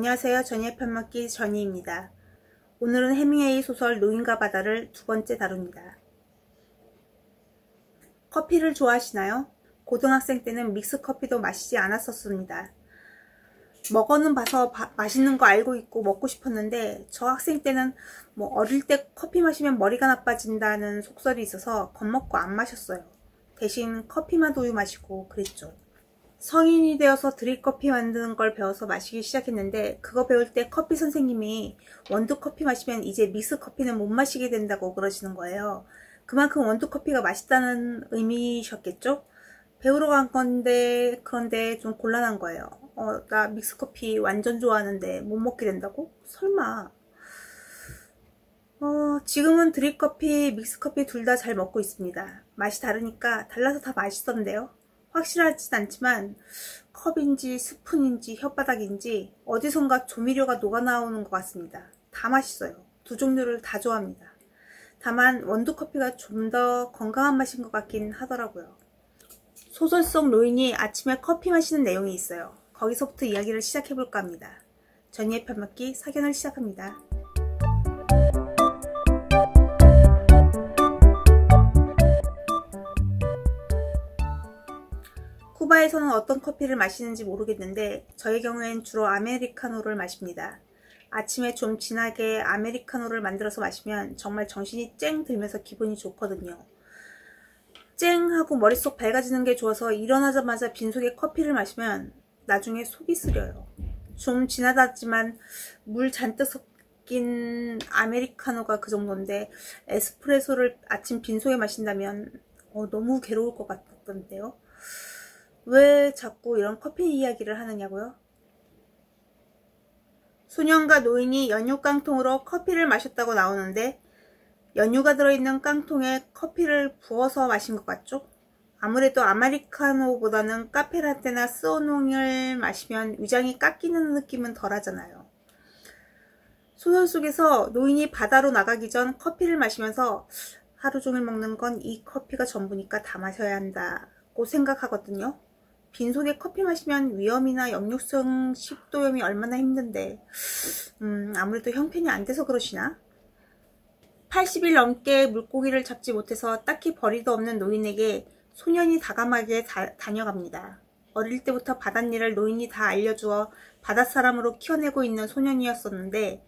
안녕하세요. 전이의 편먹기 전이입니다. 오늘은 해밍웨이 소설 노인과 바다를 두 번째 다룹니다. 커피를 좋아하시나요? 고등학생 때는 믹스커피도 마시지 않았었습니다. 먹어는 봐서 맛있는 거 알고 있고 먹고 싶었는데 저 학생 때는 어릴 때 커피 마시면 머리가 나빠진다는 속설이 있어서 겁먹고 안 마셨어요. 대신 커피맛 우유 마시고 그랬죠. 성인이 되어서 드립커피 만드는 걸 배워서 마시기 시작했는데 그거 배울 때 커피 선생님이 원두커피 마시면 이제 믹스커피는 못 마시게 된다고 그러시는 거예요. 그만큼 원두커피가 맛있다는 의미셨겠죠? 배우러 간 건데 그런데 좀 곤란한 거예요. 나 믹스커피 완전 좋아하는데 못 먹게 된다고? 설마. 지금은 드립커피, 믹스커피 둘 다 잘 먹고 있습니다. 맛이 다르니까 달라서 다 맛있던데요. 확실하진 않지만 컵인지 스푼인지 혓바닥인지 어디선가 조미료가 녹아나오는 것 같습니다. 다 맛있어요. 두 종류를 다 좋아합니다. 다만 원두커피가 좀 더 건강한 맛인 것 같긴 하더라고요. 소설 속 노인이 아침에 커피 마시는 내용이 있어요. 거기서부터 이야기를 시작해볼까 합니다. 전이의 편먹기 사견을 시작합니다. 쿠바에서는 어떤 커피를 마시는지 모르겠는데 저의 경우엔 주로 아메리카노를 마십니다. 아침에 좀 진하게 아메리카노를 만들어서 마시면 정말 정신이 쨍 들면서 기분이 좋거든요. 쨍 하고 머릿속 밝아지는 게 좋아서 일어나자마자 빈속에 커피를 마시면 나중에 속이 쓰려요. 좀 진하다지만 물 잔뜩 섞인 아메리카노가 그 정도인데 에스프레소를 아침 빈속에 마신다면 너무 괴로울 것 같던데요. 왜 자꾸 이런 커피 이야기를 하느냐고요? 소년과 노인이 연유 깡통으로 커피를 마셨다고 나오는데 연유가 들어있는 깡통에 커피를 부어서 마신 것 같죠? 아무래도 아메리카노보다는 카페라떼나 스오농을 마시면 위장이 깎이는 느낌은 덜하잖아요. 소설 속에서 노인이 바다로 나가기 전 커피를 마시면서 하루 종일 먹는 건 이 커피가 전부니까 다 마셔야 한다고 생각하거든요. 빈속에 커피 마시면 위염이나 역류성 식도염이 얼마나 힘든데 아무래도 형편이 안 돼서 그러시나? 80일 넘게 물고기를 잡지 못해서 딱히 벌이도 없는 노인에게 소년이 다감하게 다녀갑니다. 어릴 때부터 바닷일을 노인이 다 알려주어 바닷사람으로 키워내고 있는 소년이었었는데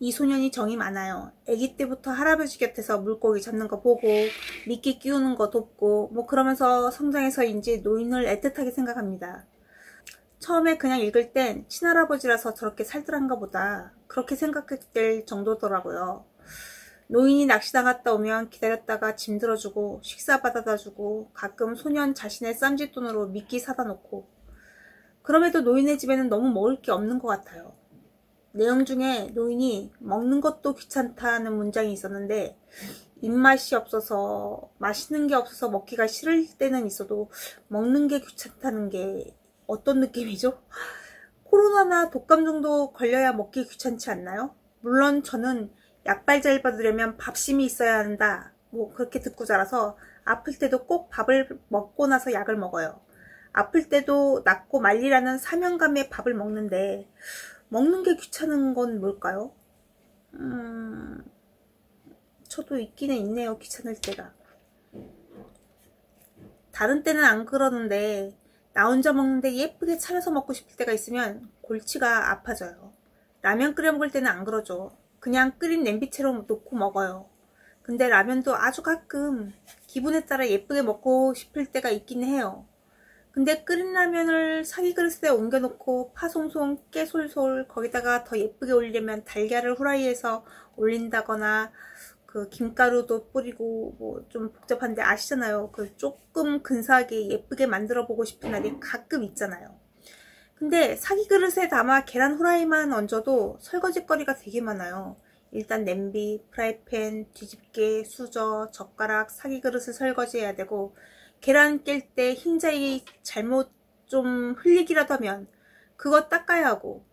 이 소년이 정이 많아요. 아기 때부터 할아버지 곁에서 물고기 잡는 거 보고 미끼 끼우는 거 돕고 그러면서 성장해서인지 노인을 애틋하게 생각합니다. 처음에 그냥 읽을 땐 친할아버지라서 저렇게 살뜰한가 보다 그렇게 생각될 정도더라고요. 노인이 낚시 나갔다 오면 기다렸다가 짐 들어주고 식사 받아다 주고 가끔 소년 자신의 쌈짓돈으로 미끼 사다 놓고 그럼에도 노인의 집에는 너무 먹을 게 없는 것 같아요. 내용 중에 노인이 먹는 것도 귀찮다는 문장이 있었는데 입맛이 없어서 맛있는 게 없어서 먹기가 싫을 때는 있어도 먹는 게 귀찮다는 게 어떤 느낌이죠? 코로나나 독감 정도 걸려야 먹기 귀찮지 않나요? 물론 저는 약발잘 받으려면 밥심이 있어야 한다 그렇게 듣고 자라서 아플 때도 꼭 밥을 먹고 나서 약을 먹어요. 아플 때도 낫고 말리라는 사명감에 밥을 먹는데 먹는 게 귀찮은 건 뭘까요? 저도 있기는 있네요. 귀찮을 때가. 다른 때는 안 그러는데 나 혼자 먹는데 예쁘게 차려서 먹고 싶을 때가 있으면 골치가 아파져요. 라면 끓여 먹을 때는 안 그러죠. 그냥 끓인 냄비채로 놓고 먹어요. 근데 라면도 아주 가끔 기분에 따라 예쁘게 먹고 싶을 때가 있긴 해요. 근데 끓인 라면을 사기 그릇에 옮겨놓고 파송송 깨솔솔 거기다가 더 예쁘게 올리려면 달걀을 후라이에서 올린다거나 김가루도 뿌리고 좀 복잡한데 아시잖아요. 조금 근사하게 예쁘게 만들어 보고 싶은 날이 가끔 있잖아요. 근데 사기 그릇에 담아 계란 후라이만 얹어도 설거지거리가 되게 많아요. 일단 냄비, 프라이팬, 뒤집개, 수저, 젓가락, 사기 그릇을 설거지해야 되고 계란 깰 때 흰자위 잘못 좀 흘리기라도 하면 그거 닦아야 하고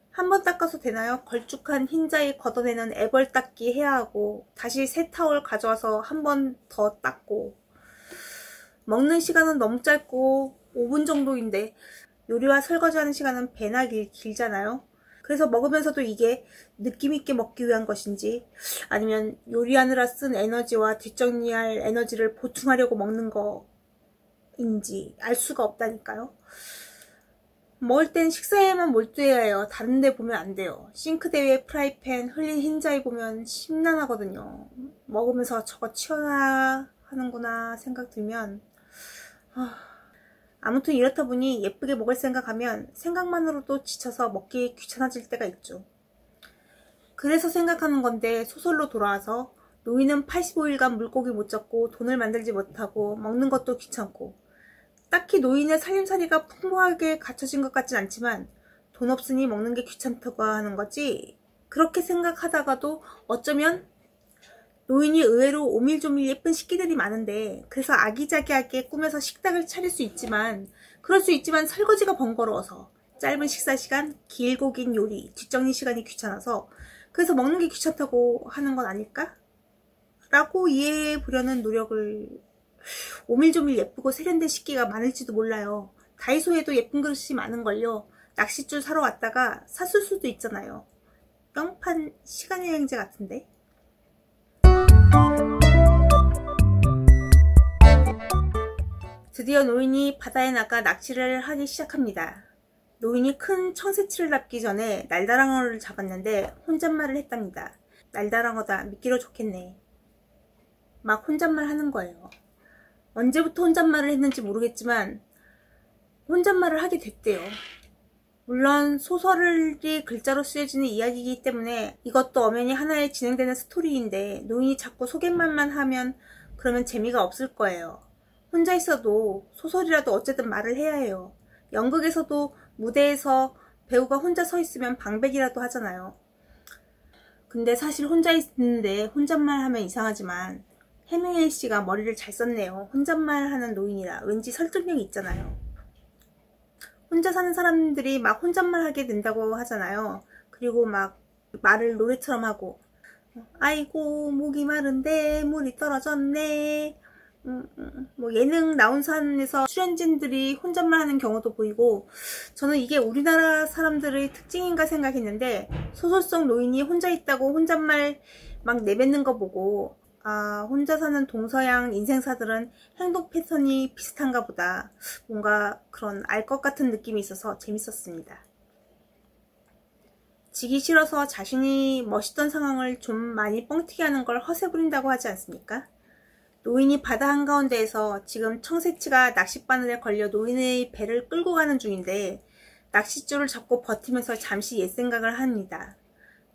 한 번 닦아서 되나요? 걸쭉한 흰자위 걷어내는 애벌 닦기 해야 하고 다시 새 타올 가져와서 한 번 더 닦고 먹는 시간은 너무 짧고 5분 정도인데 요리와 설거지하는 시간은 배나 길잖아요. 그래서 먹으면서도 이게 느낌있게 먹기 위한 것인지 아니면 요리하느라 쓴 에너지와 뒷정리할 에너지를 보충하려고 먹는 거인지 알 수가 없다니까요. 먹을 땐 식사에만 몰두해야 해요. 다른 데 보면 안 돼요. 싱크대 위에 프라이팬 흘린 흰자위 보면 심란하거든요. 먹으면서 저거 치워야 하는구나 생각 들면 아무튼 이렇다 보니 예쁘게 먹을 생각하면 생각만으로도 지쳐서 먹기 귀찮아질 때가 있죠. 그래서 생각하는 건데 소설로 돌아와서 노인은 85일간 물고기 못 잡고 돈을 만들지 못하고 먹는 것도 귀찮고 딱히 노인의 살림살이가 풍부하게 갖춰진 것 같진 않지만 돈 없으니 먹는 게 귀찮다고 하는 거지. 그렇게 생각하다가도 어쩌면 노인이 의외로 오밀조밀 예쁜 식기들이 많은데 그래서 아기자기하게 꾸며서 식탁을 차릴 수 있지만 그럴 수 있지만 설거지가 번거로워서 짧은 식사시간, 길고 긴 요리, 뒷정리 시간이 귀찮아서 그래서 먹는 게 귀찮다고 하는 건 아닐까? 라고 이해해 보려는 노력을 오밀조밀 예쁘고 세련된 식기가 많을지도 몰라요. 다이소에도 예쁜 그릇이 많은걸요. 낚싯줄 사러 왔다가 샀을 수도 있잖아요. 영판 시간여행제 같은데. 드디어 노인이 바다에 나가 낚시를 하기 시작합니다. 노인이 큰 청새치를 잡기 전에 날다랑어를 잡았는데 혼잣말을 했답니다. 날다랑어다 믿기로 좋겠네. 막 혼잣말 하는 거예요. 언제부터 혼잣말을 했는지 모르겠지만 혼잣말을 하게 됐대요. 물론 소설이 글자로 쓰여지는 이야기이기 때문에 이것도 엄연히 하나의 진행되는 스토리인데 노인이 자꾸 소개말만 하면 그러면 재미가 없을 거예요. 혼자 있어도 소설이라도 어쨌든 말을 해야 해요. 연극에서도 무대에서 배우가 혼자 서 있으면 방백이라도 하잖아요. 근데 사실 혼자 있는데 혼잣말 하면 이상하지만 해밍웨이 씨가 머리를 잘 썼네요. 혼잣말 하는 노인이라 왠지 설득력이 있잖아요. 혼자 사는 사람들이 막 혼잣말 하게 된다고 하잖아요. 그리고 막 말을 노래처럼 하고 아이고 목이 마른데 물이 떨어졌네. 뭐 예능 나온산에서 출연진들이 혼잣말 하는 경우도 보이고 저는 이게 우리나라 사람들의 특징인가 생각했는데 소설 속 노인이 혼자 있다고 혼잣말 막 내뱉는 거 보고 아 혼자 사는 동서양 인생사들은 행동 패턴이 비슷한가 보다 뭔가 그런 알 것 같은 느낌이 있어서 재밌었습니다. 지기 싫어서 자신이 멋있던 상황을 좀 많이 뻥튀기 하는 걸 허세 부린다고 하지 않습니까? 노인이 바다 한가운데에서 지금 청새치가 낚싯바늘에 걸려 노인의 배를 끌고 가는 중인데 낚싯줄을 잡고 버티면서 잠시 옛 생각을 합니다.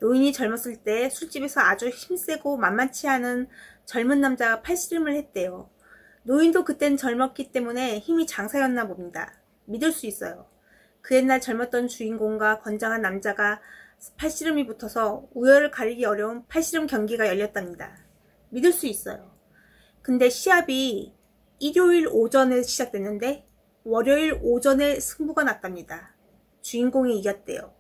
노인이 젊었을 때 술집에서 아주 힘세고 만만치 않은 젊은 남자가 팔씨름을 했대요. 노인도 그땐 젊었기 때문에 힘이 장사였나 봅니다. 믿을 수 있어요. 그 옛날 젊었던 주인공과 건장한 남자가 팔씨름이 붙어서 우열을 가리기 어려운 팔씨름 경기가 열렸답니다. 믿을 수 있어요. 근데 시합이 일요일 오전에 시작됐는데 월요일 오전에 승부가 났답니다. 주인공이 이겼대요.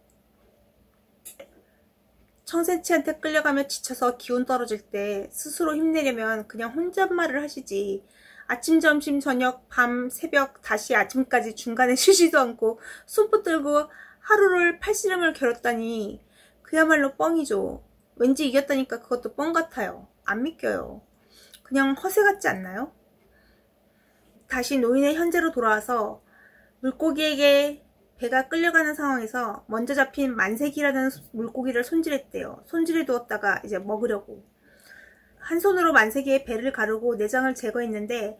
청새치한테 끌려가며 지쳐서 기운 떨어질 때 스스로 힘내려면 그냥 혼잣말을 하시지 아침, 점심, 저녁, 밤, 새벽, 다시 아침까지 중간에 쉬지도 않고 손 붙들고 하루를 팔씨름을 겨뤘다니 그야말로 뻥이죠. 왠지 이겼다니까 그것도 뻥 같아요. 안 믿겨요. 그냥 허세 같지 않나요? 다시 노인의 현재로 돌아와서 물고기에게 배가 끌려가는 상황에서 먼저 잡힌 만색이라는 물고기를 손질했대요. 손질해 두었다가 이제 먹으려고. 한 손으로 만색이의 배를 가르고 내장을 제거했는데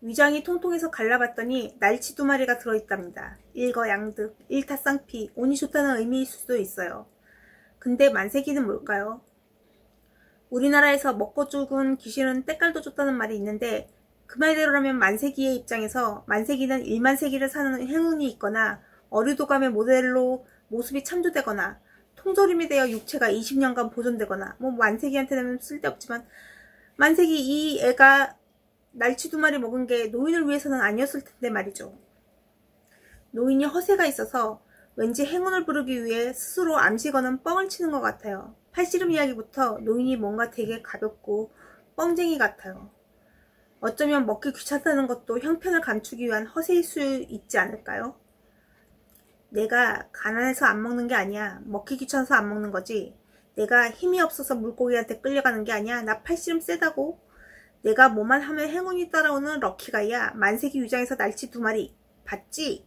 위장이 통통해서 갈라봤더니 날치 2마리가 들어있답니다. 일거양득, 일타쌍피, 운이 좋다는 의미일 수도 있어요. 근데 만색이는 뭘까요? 우리나라에서 먹고 죽은 귀신은 때깔도 줬다는 말이 있는데 그 말대로라면 만색이의 입장에서 만색이는 1만세기를 사는 행운이 있거나 어류도감의 모델로 모습이 참조되거나 통조림이 되어 육체가 20년간 보존되거나 뭐 만색이한테는 쓸데없지만 만색이 이 애가 날치 2마리 먹은 게 노인을 위해서는 아니었을 텐데 말이죠. 노인이 허세가 있어서 왠지 행운을 부르기 위해 스스로 암시 거는 뻥을 치는 것 같아요. 팔씨름 이야기부터 노인이 뭔가 되게 가볍고 뻥쟁이 같아요. 어쩌면 먹기 귀찮다는 것도 형편을 감추기 위한 허세일 수 있지 않을까요? 내가 가난해서 안 먹는 게 아니야. 먹기 귀찮아서 안 먹는 거지. 내가 힘이 없어서 물고기한테 끌려가는 게 아니야. 나 팔씨름 세다고. 내가 뭐만 하면 행운이 따라오는 럭키가이야. 만세기 위장에서 날치 2마리. 봤지?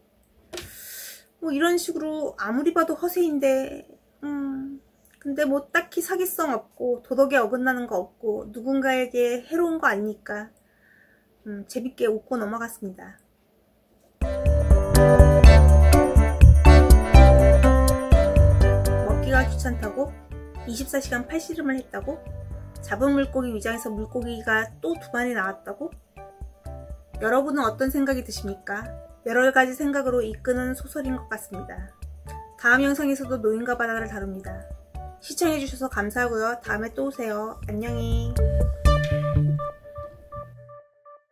뭐 이런 식으로 아무리 봐도 허세인데 근데 뭐 딱히 사기성 없고 도덕에 어긋나는 거 없고 누군가에게 해로운 거 아니니까 재밌게 웃고 넘어갔습니다. 먹기가 귀찮다고? 24시간 팔씨름을 했다고? 잡은 물고기 위장에서 물고기가 또 2마리 나왔다고? 여러분은 어떤 생각이 드십니까? 여러가지 생각으로 이끄는 소설인 것 같습니다. 다음 영상에서도 노인과 바다를 다룹니다. 시청해주셔서 감사하고요. 다음에 또 오세요. 안녕히.